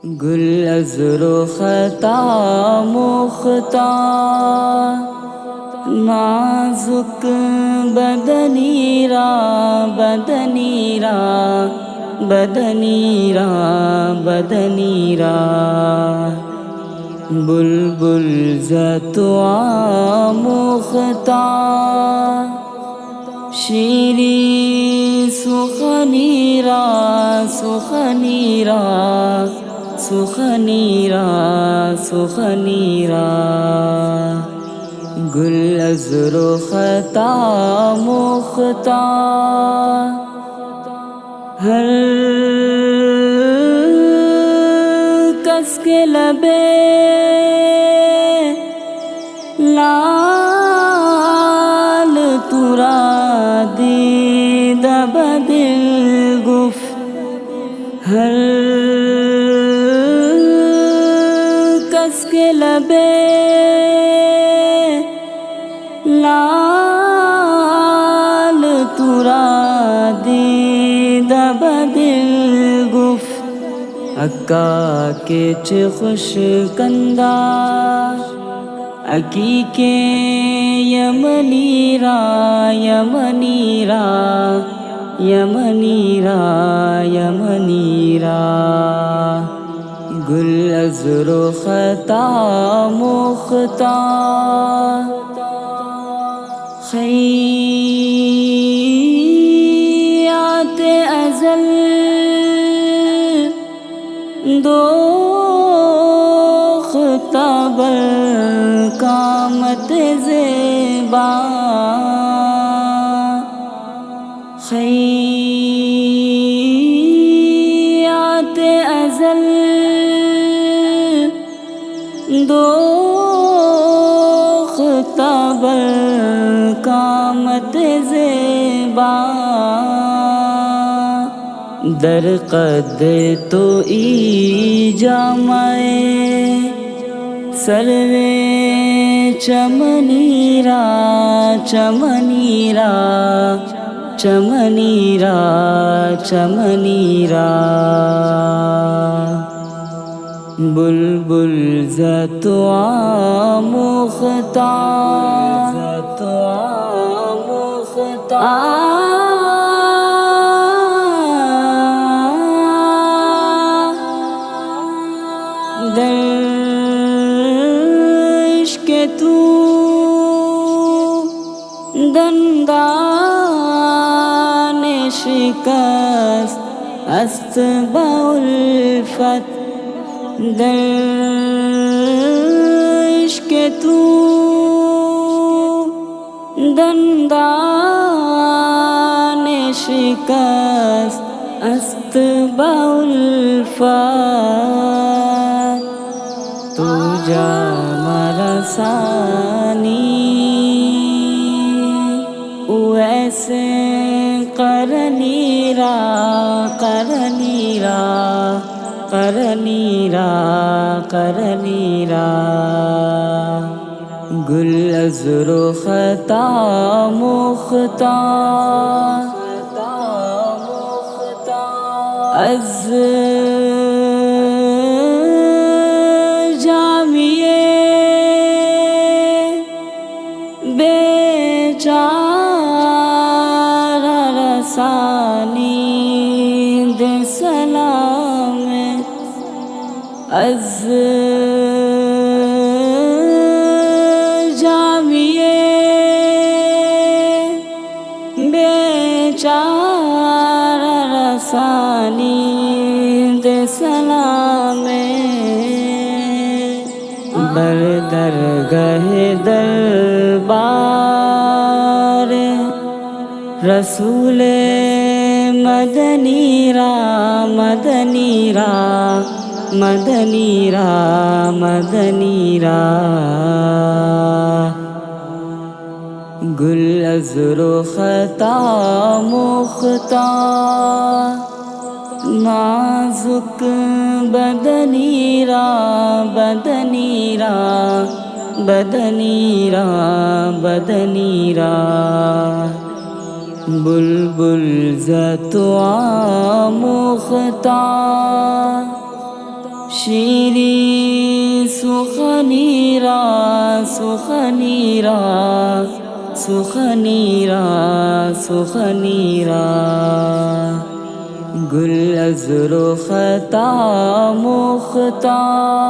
گل از رختا مختار نازک بدنی را بدنی را بدنی را بدنی را بلبل زتوا مختار شیرین سخنی را سخنی را سخنی را سخنی را گل از رختا مختار ہر کس کے لبے لال ترا دید بدل گفت ہر کس کے لبے لال ترا دید بدل گفت اکا کے چ خوش کندہ اکی کے یمنی را یمنی را یمنی را یمنی را گل از رختا مختار خیات ازل دوختہ قامت زیبا خیات ازل دوختہ قامت زیبا در قد تو ای جامائے سروے چمنی را چمنی را چمنی را چمنی را بلبل زتوا مختار زتوا مختار کہ تو دندان شکست است با الفت کہ تو دندان شکست است با الفت تو جام رسانی ویسے قرنی را قرنی را قرنی را قرنی را گل از رختا مختار از بیچارہ رسانی دے سلام از جامیے بیچارہ رسانی دے سلام بر درگاہ دربار رسول مدنی را مدنی را مدنی را مدنی را گل از رختا مختار نازک بدنی را بدنی را بدنی را بدنی را بلبل زتوا مختار شیریں سخنیرا سخنیرا سخنیرا سخنیرا گل از رخ تا مختار